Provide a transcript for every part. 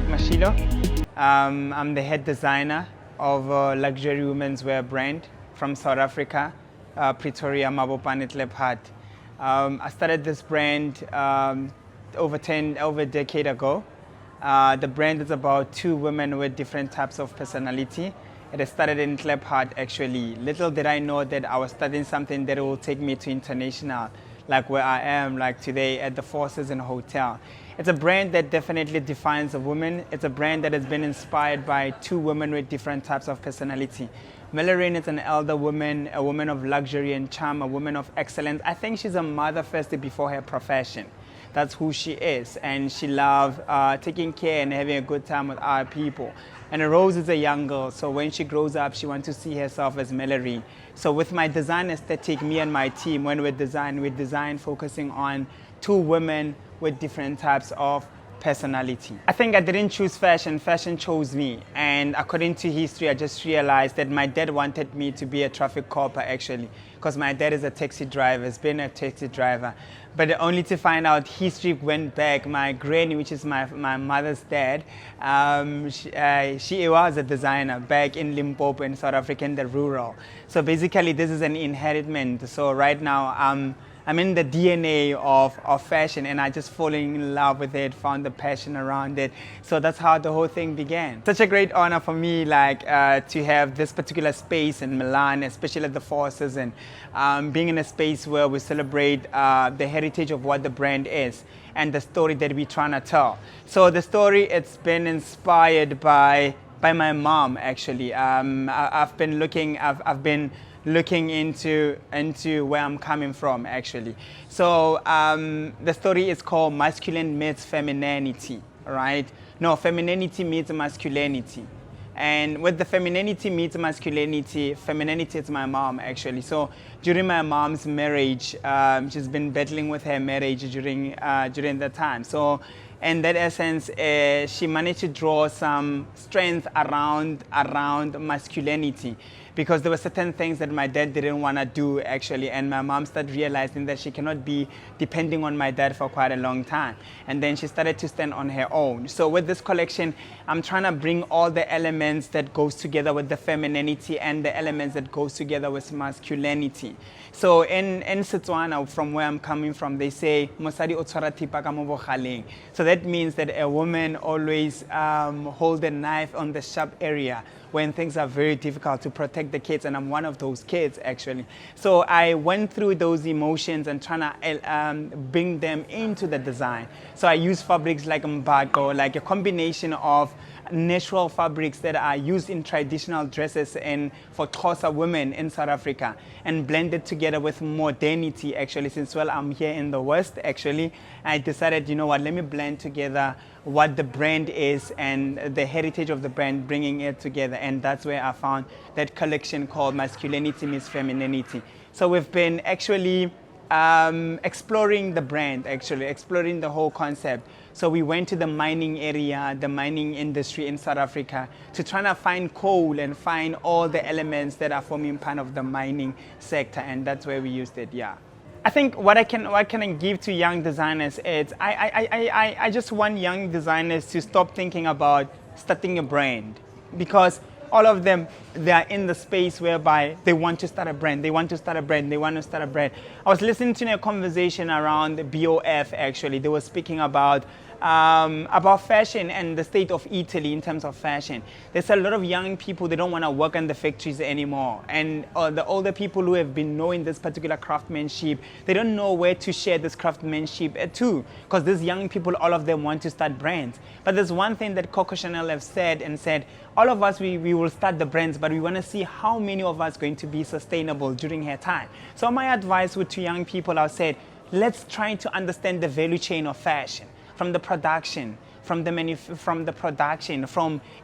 Mashilo. I'm the head designer of a luxury women's wear brand from South Africa, Pretoria, Mabopane Tlephat. I started this brand over a decade ago. The brand is about two women with different types of personality. It started in Tlephat actually. Little did I know that I was studying something that will take me to international, like where I am like today at the Four Seasons Hotel. It's a brand that definitely defines a woman. It's a brand that has been inspired by two women with different types of personality. Melerine is an elder woman, a woman of luxury and charm, a woman of excellence. I think she's a mother first before her profession. That's who she is, and she loves taking care and having a good time with our people. And Rose is a young girl, so when she grows up, she wants to see herself as Melerine. So with my design aesthetic, me and my team, when we design focusing on two women with different types of personality. I think I didn't choose fashion, fashion chose me. And according to history, I just realized that my dad wanted me to be a traffic cop actually, because my dad is a taxi driver, has been a taxi driver. But only to find out history went back, my granny, which is my mother's dad, she was a designer back in Limpopo in South Africa in the rural. So basically this is an inheritment. So right now I'm in the DNA of fashion, and I just falling in love with it, found the passion around it. So that's how the whole thing began. Such a great honor for me, like to have this particular space in Milan, especially at the Four Seasons, and being in a space where we celebrate the heritage of what the brand is and the story that we're trying to tell. So the story, it's been inspired by my mom actually. I've been looking into where I'm coming from actually. So the story is called Masculine Meets Femininity, right? No, femininity meets masculinity. And with the femininity meets masculinity, femininity is my mom actually. So during my mom's marriage, she's been battling with her marriage during that time. So in that essence, she managed to draw some strength around masculinity, because there were certain things that my dad didn't want to do actually, and my mom started realizing that she cannot be depending on my dad for quite a long time. And then she started to stand on her own. So with this collection, I'm trying to bring all the elements that goes together with the femininity and the elements that goes together with masculinity. So in Setswana, from where I'm coming from, they say, Mosadi o tshwara thipa ka mo bogaleng. So that means that a woman always hold a knife on the sharp area when things are very difficult to protect the kids, and I'm one of those kids actually. So I went through those emotions and trying to bring them into the design. So I use fabrics like mbako, like a combination of natural fabrics that are used in traditional dresses and for Xhosa women in South Africa, and blended together with modernity actually. Since I'm here in the West actually, I decided, you know what, let me blend together what the brand is and the heritage of the brand, bringing it together. And that's where I found that collection called Masculinity Meets Femininity. So we've been actually exploring the brand, actually exploring the whole concept. So we went to the mining area, the mining industry in South Africa, to try to find coal and find all the elements that are forming part of the mining sector, and that's where we used it. Yeah, I think what can I give to young designers is I just want young designers to stop thinking about starting a brand, because all of them, they are in the space whereby they want to start a brand, they want to start a brand. I was listening to a conversation around the BOF actually. They were speaking about fashion and the state of Italy in terms of fashion. There's a lot of young people, they don't want to work in the factories anymore. And the older people who have been knowing this particular craftsmanship, they don't know where to share this craftsmanship to, because these young people, all of them want to start brands. But there's one thing that Coco Chanel have said, all of us, we will start the brands, but we want to see how many of us going to be sustainable during her time. So my advice to young people, I said, let's try to understand the value chain of fashion, from the production, from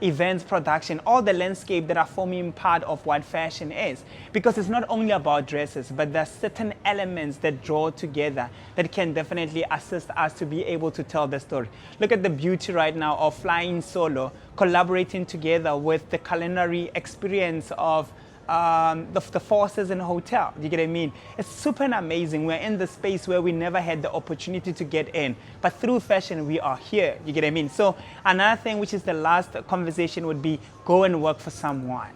events production, all the landscape that are forming part of what fashion is. Because it's not only about dresses, but there are certain elements that draw together that can definitely assist us to be able to tell the story. Look at the beauty right now of flying solo, collaborating together with the culinary experience of the forces in hotel. You get what I mean? It's super amazing. We're in the space where we never had the opportunity to get in, but through fashion we are here. You get what I mean? So another thing, which is the last conversation, would be go and work for someone.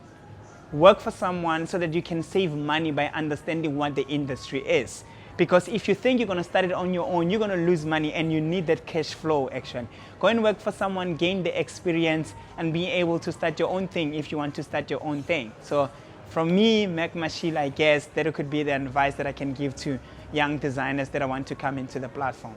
Work for someone so that you can save money by understanding what the industry is. Because if you think you're going to start it on your own, you're going to lose money, and you need that cash flow action. Go and work for someone, gain the experience, and be able to start your own thing if you want to start your own thing. So from me, Mac Mashila, I guess that could be the advice that I can give to young designers that want to come into the platform.